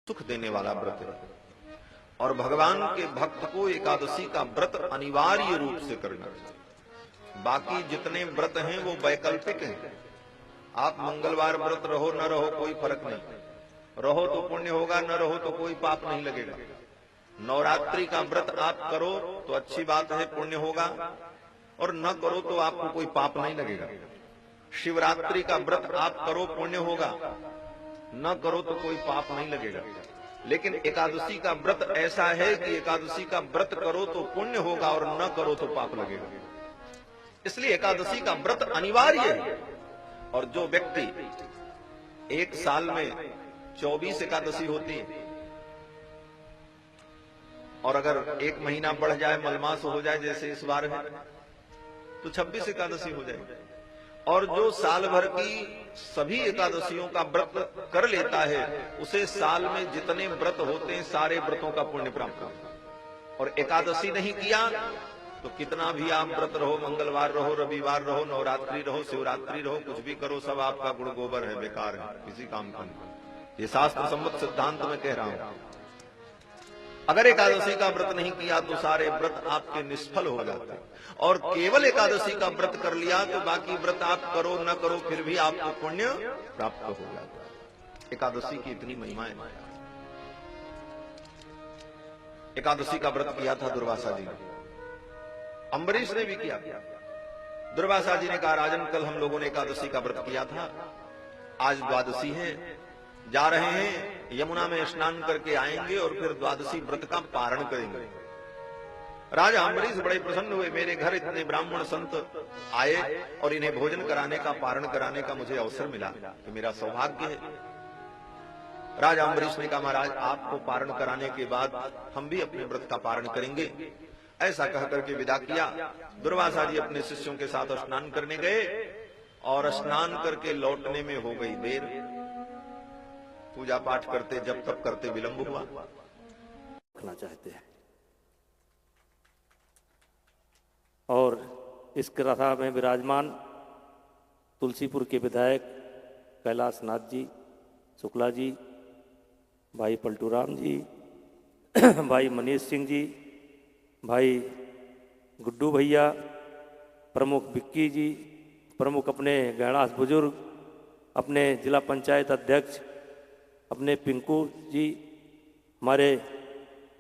सुख देने वाला व्रत है और भगवान के भक्त को एकादशी का व्रत अनिवार्य रूप से करना चाहिए। बाकी जितने व्रत हैं वो वैकल्पिक हैं। आप मंगलवार व्रत रहो न रहो कोई फर्क नहीं, रहो तो पुण्य होगा, न रहो तो कोई पाप नहीं लगेगा। नवरात्रि का व्रत आप करो तो अच्छी बात है, पुण्य होगा, और न करो तो आपको कोई पाप नहीं लगेगा। शिवरात्रि का व्रत आप करो पुण्य होगा, न करो तो कोई पाप नहीं लगेगा। लेकिन एकादशी का व्रत ऐसा है कि एकादशी का व्रत करो तो पुण्य होगा और न करो तो पाप लगेगा। इसलिए एकादशी का व्रत अनिवार्य है। और जो व्यक्ति एक साल में 24 एकादशी होती है और अगर एक महीना बढ़ जाए, मलमास हो जाए जैसे इस बार है, तो 26 एकादशी हो जाएगी। और जो साल भर की सभी एकादशियों का व्रत कर लेता है उसे साल में जितने व्रत होते हैं सारे व्रतों का पुण्य प्राप्त होता है। और एकादशी नहीं किया तो कितना भी आप व्रत रहो, मंगलवार रहो, रविवार रहो, नवरात्रि रहो, शिवरात्रि रहो, कुछ भी करो, सब आपका गुड़ गोबर है, बेकार है, किसी काम का नहीं। ये शास्त्र सम्मत सिद्धांत में कह रहा हूं। अगर एकादशी का व्रत नहीं किया तो सारे व्रत आपके निष्फल हो जाते हैं, और केवल एकादशी का व्रत कर लिया तो बाकी व्रत आप करो न करो फिर भी आपको पुण्य प्राप्त हो जाता है। एकादशी की इतनी महिमा है। एकादशी का व्रत किया था दुर्वासा जी ने, अम्बरीश ने भी किया। दुर्वासा जी ने कहा, राजन कल हम लोगों ने एकादशी का व्रत किया था, आज द्वादशी है, जा रहे हैं यमुना में स्नान करके आएंगे और फिर द्वादशी व्रत का पारण करेंगे। राजा अम्बरीश बड़े प्रसन्न हुए, मेरे घर इतने ब्राह्मण संत आए और इन्हें भोजन कराने का, पारण कराने का मुझे अवसर मिला, कि मेरा सौभाग्य है। राजा अम्बरीश ने कहा, महाराज आपको पारण कराने के बाद हम भी अपने व्रत का पारण करेंगे। ऐसा कहकर के विदा किया। दुर्वासा जी अपने शिष्यों के साथ स्नान करने गए और स्नान करके लौटने में हो गई देर। पूजा पाठ करते जब तक करते विलंब हुआ। रखना चाहते हैं और इस कथा में विराजमान तुलसीपुर के विधायक कैलाश नाथ जी, शुक्ला जी, भाई पलटूराम जी, भाई मनीष सिंह जी, भाई गुड्डू भैया, प्रमुख विक्की जी, प्रमुख अपने गैणास बुजुर्ग, अपने जिला पंचायत अध्यक्ष अपने पिंकू जी, हमारे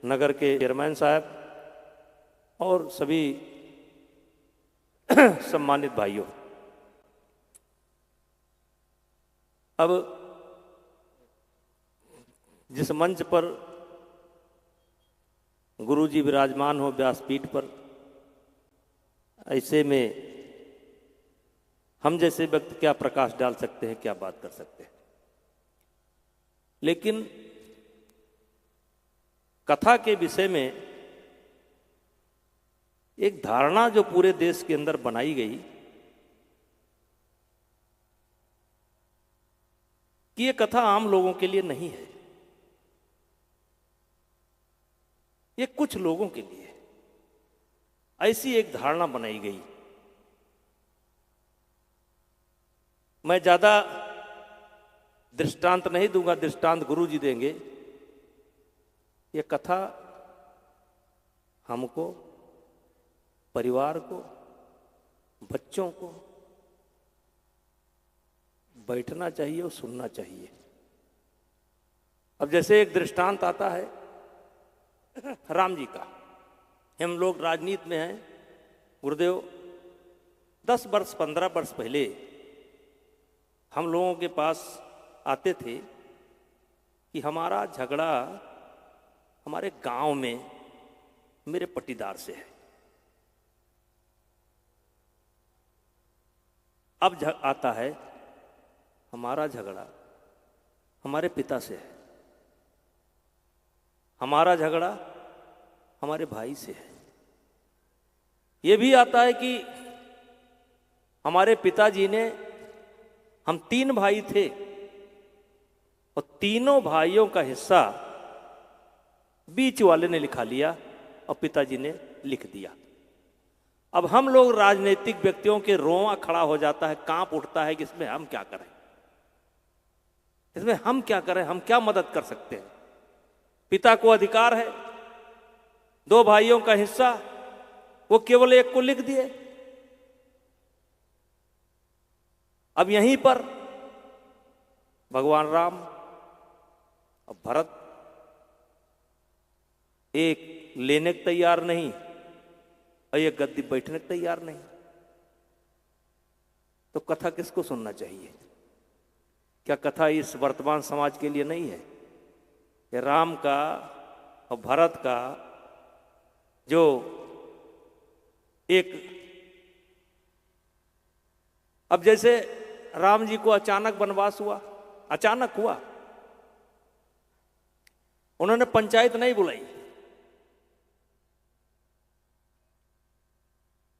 नगर के चेयरमैन साहब और सभी सम्मानित भाइयों। अब जिस मंच पर गुरु जी विराजमान हो व्यासपीठ पर, ऐसे में हम जैसे व्यक्ति क्या प्रकाश डाल सकते हैं, क्या बात कर सकते हैं। लेकिन कथा के विषय में एक धारणा जो पूरे देश के अंदर बनाई गई कि ये कथा आम लोगों के लिए नहीं है, ये कुछ लोगों के लिए, ऐसी एक धारणा बनाई गई। मैं ज्यादा दृष्टांत नहीं दूंगा, दृष्टांत गुरु जी देंगे। ये कथा हमको, परिवार को, बच्चों को बैठना चाहिए और सुनना चाहिए। अब जैसे एक दृष्टांत आता है राम जी का। हम लोग राजनीति में हैं गुरुदेव। 10 वर्ष 15 वर्ष पहले हम लोगों के पास आते थे कि हमारा झगड़ा हमारे गांव में मेरे पट्टीदार से है। अब आता है हमारा झगड़ा हमारे पिता से है, हमारा झगड़ा हमारे भाई से है। ये भी आता है कि हमारे पिताजी ने, हम 3 भाई थे और तीनों भाइयों का हिस्सा बीच वाले ने लिखा लिया और पिताजी ने लिख दिया। अब हम लोग राजनीतिक व्यक्तियों के रोंवा खड़ा हो जाता है, कांप उठता है कि इसमें हम क्या करें, इसमें हम क्या करें, हम क्या मदद कर सकते हैं। पिता को अधिकार है, 2 भाइयों का हिस्सा वो केवल एक को लिख दिए। अब यहीं पर भगवान राम और भरत एक लेने को तैयार नहीं और एक गद्दी बैठने को तैयार नहीं, तो कथा किसको सुनना चाहिए? क्या कथा इस वर्तमान समाज के लिए नहीं है? कि राम का और भरत का जो एक, अब जैसे राम जी को अचानक वनवास हुआ, अचानक हुआ, उन्होंने पंचायत नहीं बुलाई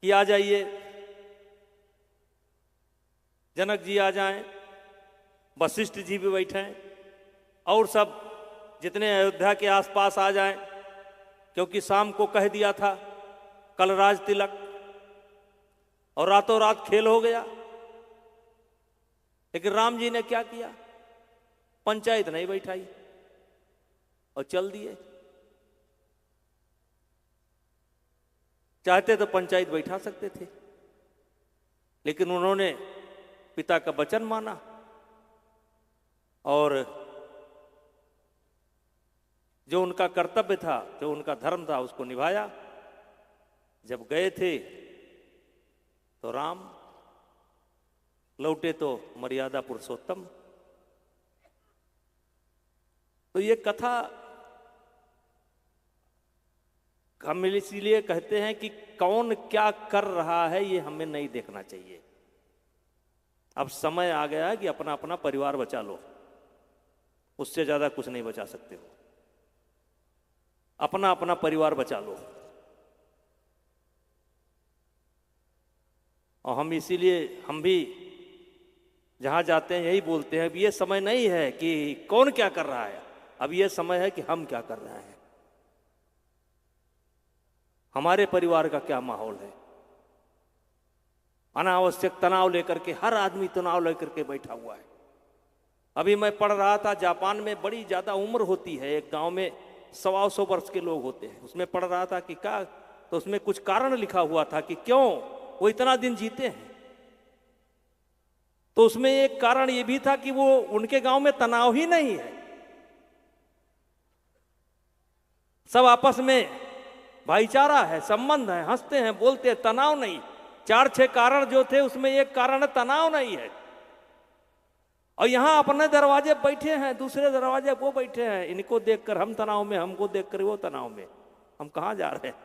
कि आ जाइए, जनक जी आ जाएं, वशिष्ठ जी भी बैठे हैं और सब जितने अयोध्या के आसपास आ जाएं, क्योंकि शाम को कह दिया था कल राज तिलक, और रातों रात खेल हो गया। लेकिन राम जी ने क्या किया? पंचायत नहीं बैठाई और चल दिए। चाहते तो पंचायत बैठा सकते थे, लेकिन उन्होंने पिता का वचन माना और जो उनका कर्तव्य था, जो उनका धर्म था, उसको निभाया। जब गए थे तो राम, लौटे तो मर्यादा पुरुषोत्तम। तो ये कथा हम इसीलिए कहते हैं कि कौन क्या कर रहा है ये हमें नहीं देखना चाहिए। अब समय आ गया है कि अपना अपना परिवार बचा लो, उससे ज्यादा कुछ नहीं बचा सकते हो। अपना अपना परिवार बचा लो। और हम इसीलिए हम भी जहां जाते हैं यही बोलते हैं, अब ये समय नहीं है कि कौन क्या कर रहा है, अब ये समय है कि हम क्या कर रहे हैं। हमारे परिवार का क्या माहौल है। अनावश्यक तनाव लेकर के हर आदमी तनाव लेकर के बैठा हुआ है। अभी मैं पढ़ रहा था, जापान में बड़ी ज्यादा उम्र होती है, एक गांव में 125 वर्ष के लोग होते हैं। उसमें पढ़ रहा था कि क्या, तो उसमें कुछ कारण लिखा हुआ था कि क्यों वो इतना दिन जीते हैं। तो उसमें एक कारण ये भी था कि वो उनके गांव में तनाव ही नहीं है, सब आपस में भाईचारा है, संबंध है, हंसते हैं, बोलते हैं, तनाव नहीं। 4-6 कारण जो थे उसमें एक कारण है तनाव नहीं है। और यहां अपने दरवाजे बैठे हैं, दूसरे दरवाजे वो बैठे हैं, इनको देखकर हम तनाव में, हमको देखकर वो तनाव में। हम कहां जा रहे हैं?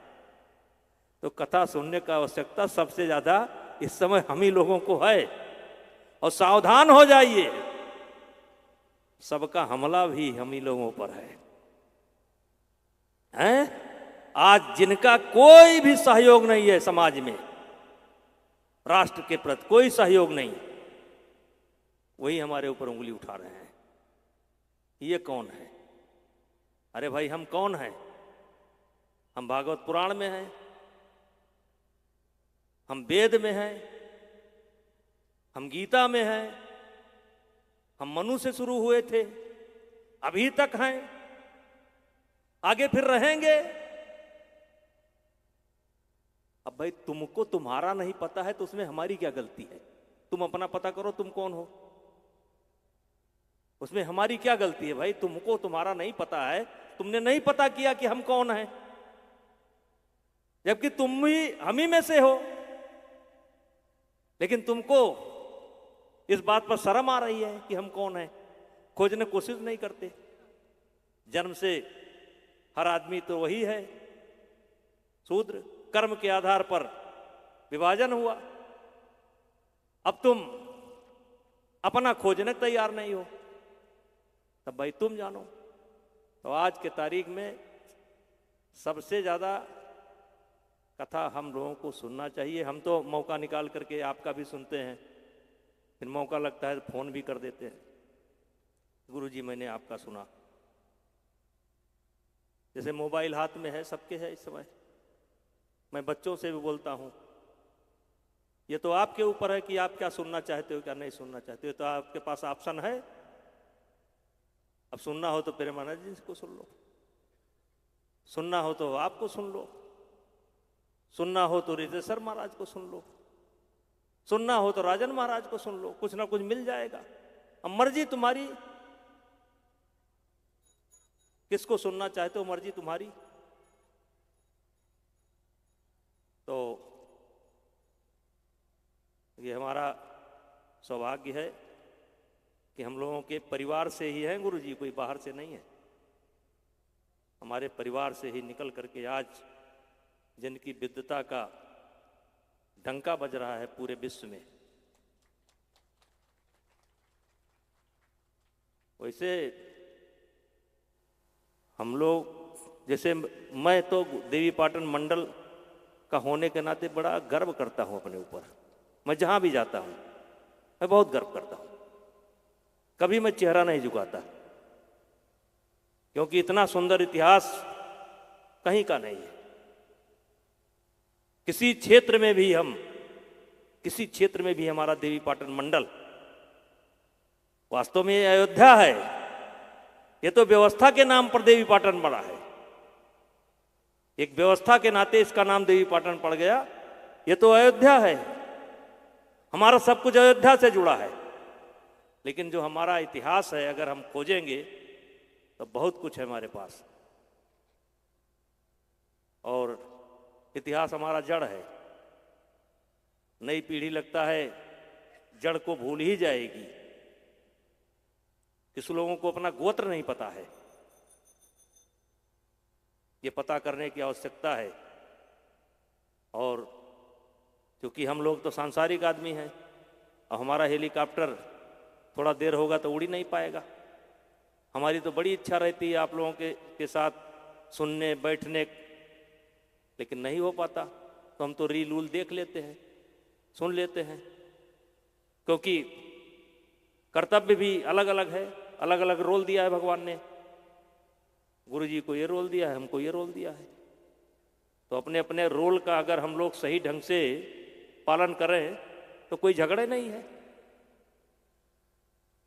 तो कथा सुनने का आवश्यकता सबसे ज्यादा इस समय हम ही लोगों को है। और सावधान हो जाइए, सबका हमला भी हम ही लोगों पर है, हैं? आज जिनका कोई भी सहयोग नहीं है समाज में, राष्ट्र के प्रति कोई सहयोग नहीं, वही हमारे ऊपर उंगली उठा रहे हैं। ये कौन है? अरे भाई हम कौन हैं? हम भागवत पुराण में हैं, हम वेद में हैं, हम गीता में हैं, हम मनु से शुरू हुए थे, अभी तक हैं, आगे फिर रहेंगे। अब भाई तुमको तुम्हारा नहीं पता है तो उसमें हमारी क्या गलती है? तुम अपना पता करो, तुम कौन हो, उसमें हमारी क्या गलती है? भाई तुमको तुम्हारा नहीं पता है, तुमने नहीं पता किया कि हम कौन हैं, जबकि तुम भी हम ही में से हो। लेकिन तुमको इस बात पर शर्म आ रही है कि हम कौन हैं, खोजने की कोशिश नहीं करते। जन्म से हर आदमी तो वही है, शूद्र, कर्म के आधार पर विभाजन हुआ। अब तुम अपना खोजने तैयार नहीं हो, तब भाई तुम जानो। तो आज के तारीख में सबसे ज्यादा कथा हम लोगों को सुनना चाहिए। हम तो मौका निकाल करके आपका भी सुनते हैं, फिर मौका लगता है तो फोन भी कर देते हैं, गुरुजी मैंने आपका सुना। जैसे मोबाइल हाथ में है, सबके है इस समय। मैं बच्चों से भी बोलता हूं, ये तो आपके ऊपर है कि आप क्या सुनना चाहते हो, क्या नहीं सुनना चाहते हो। तो आपके पास ऑप्शन है, अब सुनना हो तो प्रेमानंद जी को सुन लो, सुनना हो तो आपको सुन लो, सुनना हो तो रितेश्वर महाराज को सुन लो, सुनना हो तो राजन महाराज को सुन लो, कुछ ना कुछ मिल जाएगा। अब मर्जी तुम्हारी, किसको सुनना चाहते हो, मर्जी तुम्हारी। तो ये हमारा सौभाग्य है कि हम लोगों के परिवार से ही हैं गुरु जी, कोई बाहर से नहीं है। हमारे परिवार से ही निकल करके आज जिनकी विद्वता का डंका बज रहा है पूरे विश्व में, वैसे हम लोग, जैसे मैं तो देवी पाटन मंडल का होने के नाते बड़ा गर्व करता हूं अपने ऊपर। मैं जहां भी जाता हूं मैं बहुत गर्व करता हूं, कभी मैं चेहरा नहीं झुकाता, क्योंकि इतना सुंदर इतिहास कहीं का नहीं है। किसी क्षेत्र में भी हमारा देवी पाटन मंडल, वास्तव में अयोध्या है, ये तो व्यवस्था के नाम पर देवी पाटन पड़ा है। एक व्यवस्था के नाते इसका नाम देवी पाटन पड़ गया। ये तो अयोध्या है, हमारा सब कुछ अयोध्या से जुड़ा है। लेकिन जो हमारा इतिहास है, अगर हम खोजेंगे तो बहुत कुछ है हमारे पास। और इतिहास हमारा जड़ है। नई पीढ़ी लगता है जड़ को भूल ही जाएगी। किस लोगों को अपना गोत्र नहीं पता है, ये पता करने की आवश्यकता है। और क्योंकि हम लोग तो सांसारिक आदमी हैं और हमारा हेलीकॉप्टर थोड़ा देर होगा तो उड़ ही नहीं पाएगा। हमारी तो बड़ी इच्छा रहती है आप लोगों के साथ सुनने बैठने, लेकिन नहीं हो पाता। तो हम तो रील उल देख लेते हैं, सुन लेते हैं, क्योंकि कर्तव्य भी अलग अलग है, अलग अलग रोल दिया है भगवान ने। गुरु जी को ये रोल दिया है, हमको ये रोल दिया है। तो अपने अपने रोल का अगर हम लोग सही ढंग से पालन करें तो कोई झगड़े नहीं है।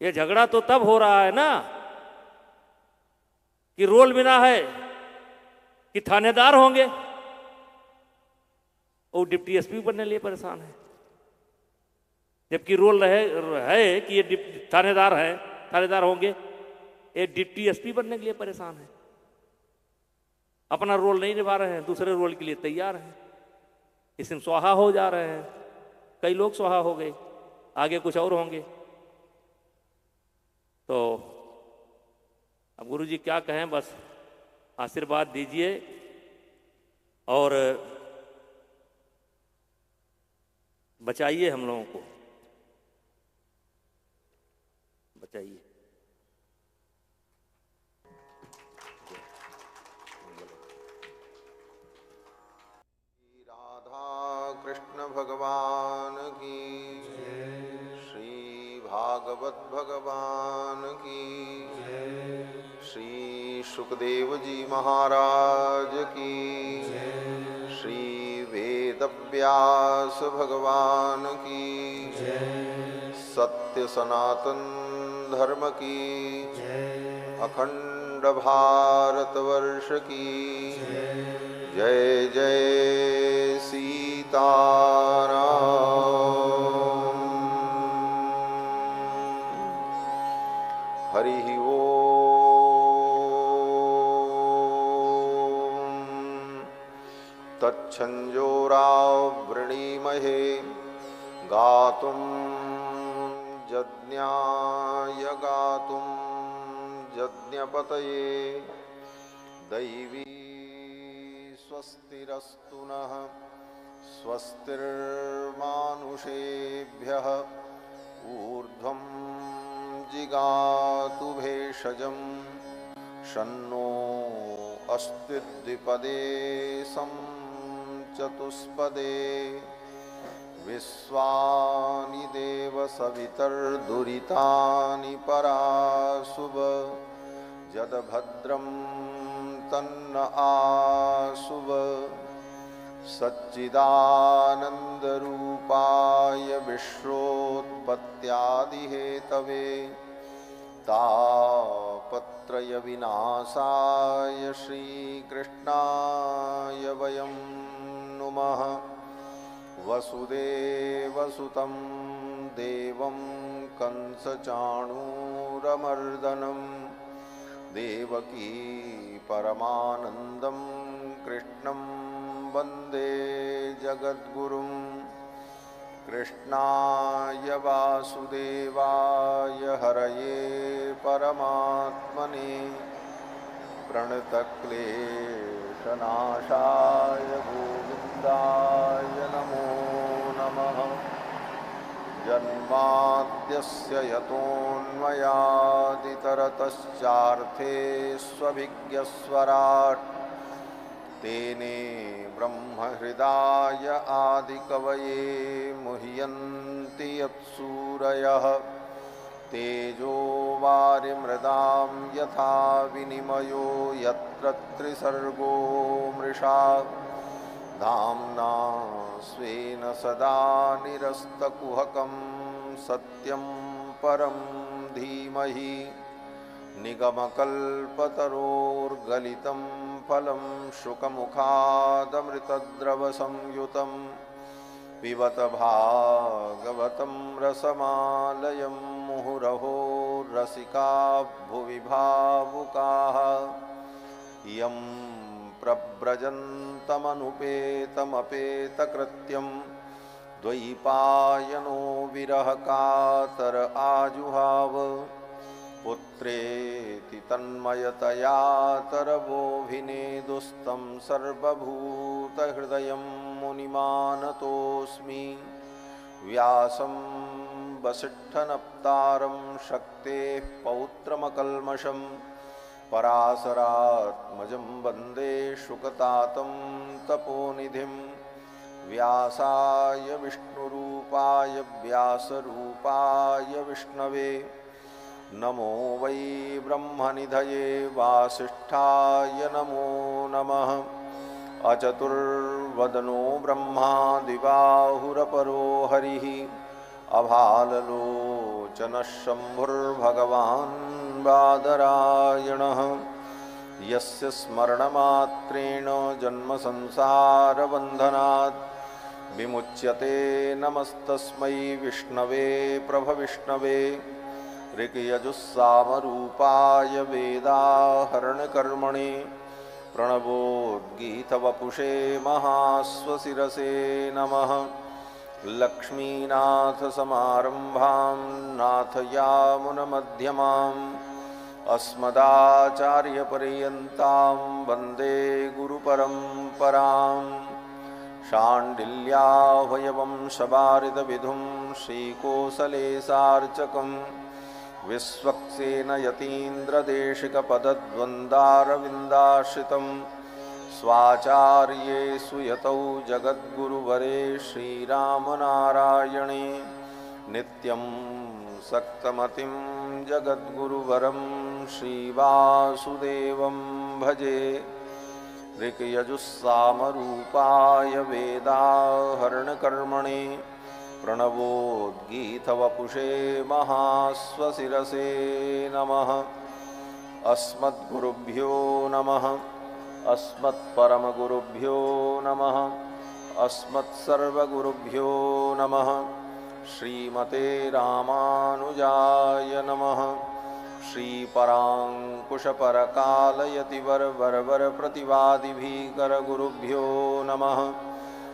ये झगड़ा तो तब हो रहा है ना कि रोल बिना है कि थानेदार होंगे, वो डिप्टी एसपी बनने लिए परेशान है, जबकि रोल है कि ये थानेदार है, थानेदार होंगे। ये डिप्टी एसपी बनने के लिए परेशान है, अपना रोल नहीं निभा रहे हैं, दूसरे रोल के लिए तैयार हैं, इसमें स्वाहा हो जा रहे हैं। कई लोग स्वाहा हो गए, आगे कुछ और होंगे। तो अब गुरु जी क्या कहें, बस आशीर्वाद दीजिए और बचाइए, हम लोगों को बचाइए। राधा कृष्ण भगवान की, श्री भागवत भगवान की, श्री सुखदेव जी महाराज की, श्री वेद व्यास भगवान की, सत्य सनातन धर्म की, अखंड भारतवर्ष की जय जय सीताराम। हरि ओम। तच्छंजोराव वृणीमहे गातुं यज्ञाय गातुं यज्ञपतये दैवी स्वस्तिरस्तु नः स्वस्तिर्मानुषेभ्यः ऊर्ध्वं जिगातु भेषजं शन्नो अस्ति द्विपदे सं चतुष्पदे विश्वानि देव सवितर्दुरितानि पराशुभ यद्भद्रं तन्न आशुभ सच्चिदानन्दरूपाय विश्वोत्पत्त्यादिहेतवे तापत्रय तापत्रय विनाशाय श्रीकृष्णाय वयं नुमः। वसुदेवसुतं देवं कंसचाणूरमर्दनं देवकी परमानन्दं कृष्णं वन्दे जगद्गुरुं। कृष्णाय वासुदेवाय हरये परमात्मने प्रणतक्लेशनाशाय गोविन्दाय नमो नमः। जन्माद्यस्य यतोऽन्वयादितरतश्चार्थेष्वभिज्ञस्वराट् तेने ब्रह्महृदाय आदिकवये मुह्यन्ति यत्सूरयः। तेजो वारिमृदां यथा विनिमयो यत्र त्रिसर्गो मृषा धाम्ना स्वेन सदा निरस्तकुहकं सत्यं परं धीमहि। निगमकल्पतरोर्गलितं फलं शुकमुखादमृतद्रवसंयुतं पिबत भागवतं रसमालयं मुहुरहो रसिका भुवि भावुकाः। यं प्रव्रजन्तमनुपेतमपेतकृत्यं द्वैपायनो विरहकातर आजुहाव। पुत्रेति तन्मयतया तरवोऽभिनेदुस्तं सर्वभूतहृदयं मुनिमानतोऽस्मि। व्यासं वसिष्ठनप्तारं शक्तेः पौत्रमकल्मषं पराशरात्मजं वन्दे शुकतातं तपोनिधिं। व्यासाय विष्णुरूपाय व्यासरूपाय विष्णवे नमो वै ब्रह्मनिधये वासिष्ठाय नमो नमः। अचतुर्वदनो ब्रह्मा दिवाहुरपरो हरिः अभाललोचनः शम्भुर्भगवान् बादरायणः। यस्य स्मरणमात्रेण जन्मसंसारबन्धनात् विमुच्यते नमस्तस्मै विष्णवे प्रभविष्णवे। ऋक्यजुस्सामरूपाय वेदाहरणकर्मणे प्रणवोद्गीतवपुषे महाश्वशिरसे नमः। लक्ष्मीनाथसमारम्भां नाथयामुनमध्यमाम् अस्मदाचार्यपर्यन्तां वन्दे गुरुपरम्पराम्। शाण्डिल्याह्वयवंशवारिदविधुं श्रीकोसलेशार्चकम् विश्वक्सेनयतीन्द्रदेशिकपदद्वन्द्वारविन्दाश्रितं स्वाचार्येषु यतौ जगद्गुरुवरे श्रीरामनारायणे नित्यं सक्तमतिं जगद्गुरुवरं श्रीवासुदेवं भजे। ऋक्यजुस्सामरूपाय वेदाहरणकर्मणे प्रणवोद्गीतवपुषे महाश्वशिरसे नमः। अस्मद्गुरुभ्यो नमः। अस्मत्परमगुरुभ्यो नमः। अस्मत्सर्वगुरुभ्यो नमः। श्रीमते रामानुजाय नमः। श्रीपराङ्कुशपरकालयतिवरवरप्रतिवादिभीकरगुरुभ्यो नमः।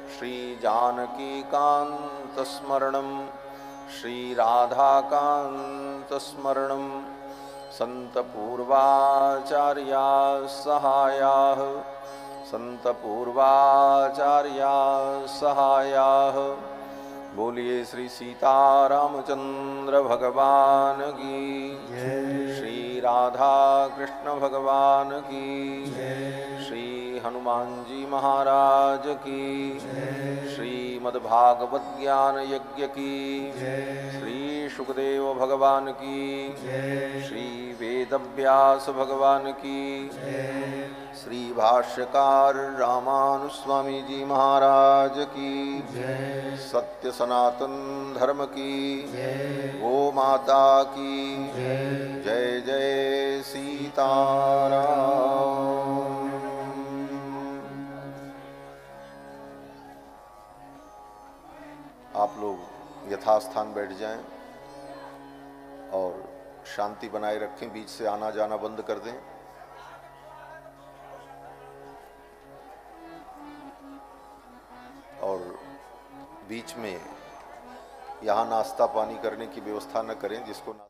श्रीजानकीकान्तस्मरणं श्रीराधाकान्तस्मरणं सन्तपूर्वाचार्याः सहायाः सन्तपूर्वाचार्याः सहायाः। बोलिए श्री सीतारामचंद्र भगवान की श्री राधा कृष्ण भगवान की श्री हनुमान जी महाराज की श्रीमद्भागवत ज्ञान यज्ञ की श्री सुखदेव भगवान की श्री वेदव्यास भगवान की श्री भाष्यकार रामानुस्वामी जी महाराज की सत्य सनातन धर्म की गो माता की जय जय सीताराम। आप लोग यथास्थान बैठ जाएं और शांति बनाए रखें, बीच से आना जाना बंद कर दें। और बीच में यहाँ नाश्ता पानी करने की व्यवस्था न करें, जिसको ना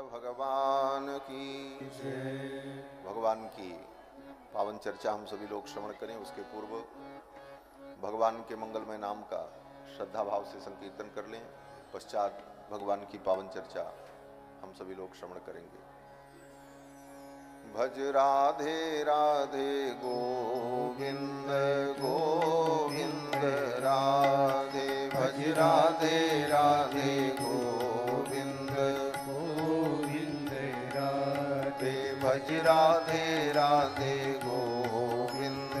भगवान की पावन चर्चा हम सभी लोग श्रवण करें। उसके पूर्व भगवान के मंगलमय नाम का श्रद्धा भाव से संकीर्तन कर लें। पश्चात भगवान की पावन चर्चा हम सभी लोग श्रवण करेंगे। भज राधे राधे गोविंद गोविंद राधे, भज राधे राधे गोविंद गोविंद राधे, भज राधे राधे गोविंद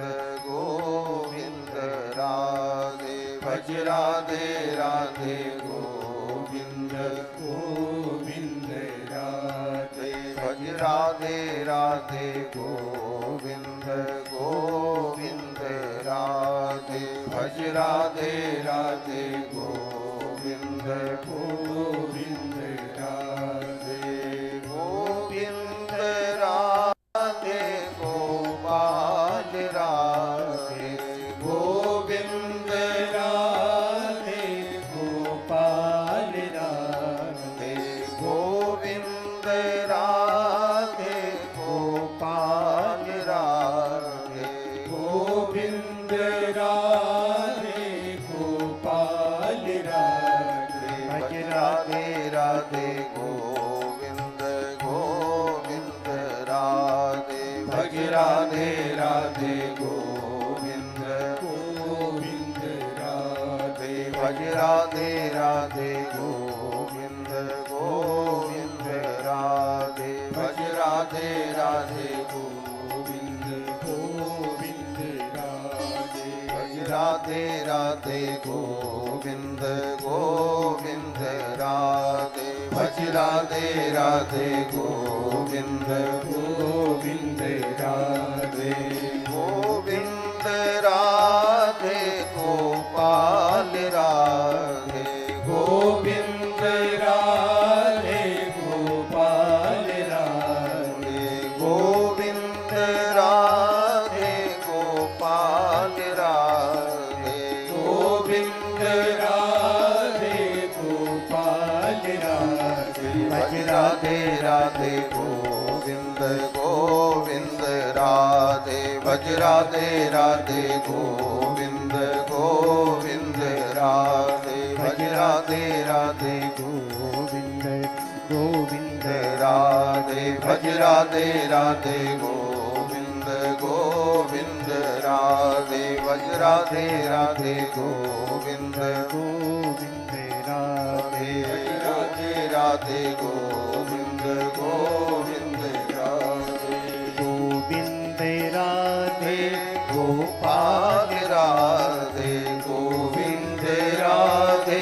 गोविंद राधे, भज राधे राधे गोविंद गोविंद राधे, भज राधे राधे गोविंद गोविंद राधे, भज राधे राधे गोविंद गोविंद राधे, गोविंद राधे गोपाल राधे, गोविंद राधे गोपाल राधे, गोविंद राधे गोपाल राधे, गोविंद राधे गोपाल राधे, भज राधे राधे गोविंद गोविंद राधे, भज राधे राधे गोविंद गोविंद राधे, भज राधे राधे गोविंद गोविंद राधे, भज राधे राधे गोविंद गोविंद राधे, भज राधे राधे गोविंद गोविंद राधे, भज राधे राधे गोविंद गोविंद राधे, गोविंद राधे गोपाल राधे, गोविंद राधे गोपाल राधे, गोविंद राधे गोपाल राधे, गोविंद राधे गोपाल राधे, भज राधे राधे गोविंद गोविंद राधे, भज राधे राधे गोविंद गोविंद राधे, भज राधे राधे गोविंद गोविंद राधे, भज राधे राधे गोविंद गोविंद राधे, भज राधे राधे गोविंद गोविंद राधे, राधे राधे गोविंद गोविंद राधे, गोविंद राधे गोपाल राधे, गोविंद राधे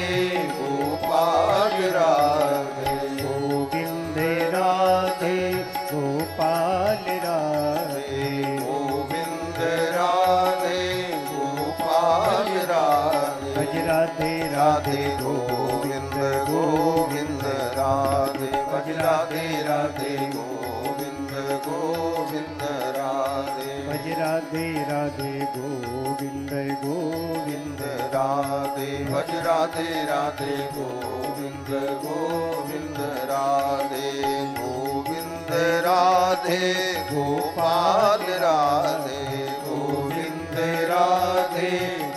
गोपाल राधे, गोविंद राधे गोपाल राधे, गोविंद राधे गोपाल राधे, भज राधे राधे गोविंद गोविंद राधे, भज राधे राधे गोविंद गोविंद राधे, भज राधे राधे गोविंद गोविंद राधे भज राधे राधे गोविंद गोविंद राधे गोविंद राधे गोपाल राधे गोविंद राधे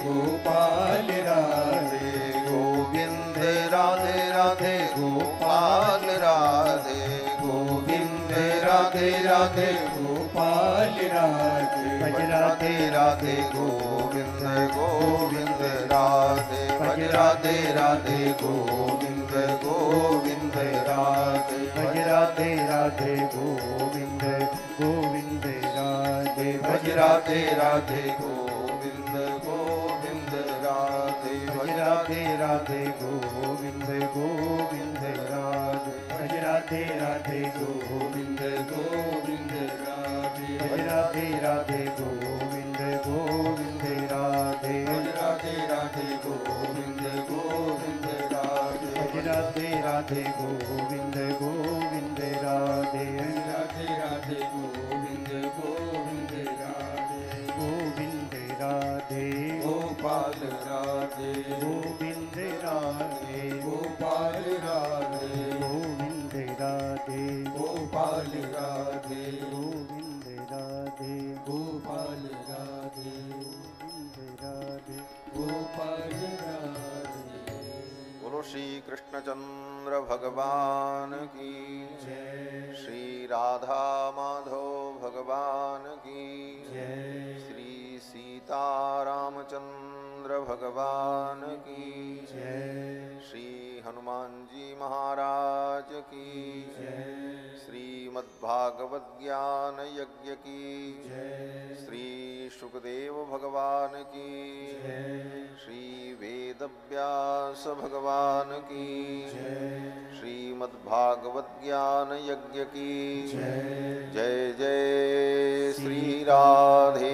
गोपाल राधे गोविंद राधे राधे गोपाल राधे गोविंद राधे राधे गोपाल राधे भज राधे राधे गोविंद गोविंद राधे भज राधे राधे गोविंद गोविंद राधे भज राधे राधे गोविंद गोविंद राधे भज राधे राधे गोविंद गोविंद राधे भज राधे राधे गोविंद गोविंद राधे भज राधे राधे गोविंद गोविंद राधे भज राधे राधे गोविंद गोविंद राधे भज राधे राधे गोविंद गोविंद राधे भज राधे राधे गोविंद गोविंद राधे राधे राधे गोविंद गोविंद राधे गोविंद राधे गोपाल राधे गोविंद राधे गोपाल राधे गोविंद राधे गोपाल राधे गोविंद राधे गोपाल राधे गोविंद राधे गोपाल राधे। बोलो श्री कृष्णचंद्र भगवान की जय श्री राधा माधव भगवान की जय श्री सीता रामचंद्र भगवान की जय श्री हनुमान जी महाराज की जय श्रीमद्भागवत ज्ञान यज्ञ की जय श्री शुकदेव भगवान की जय श्री वेद व्यास भगवान की जय श्रीमद्भागवत ज्ञान यज्ञ की जय जय जय श्री राधे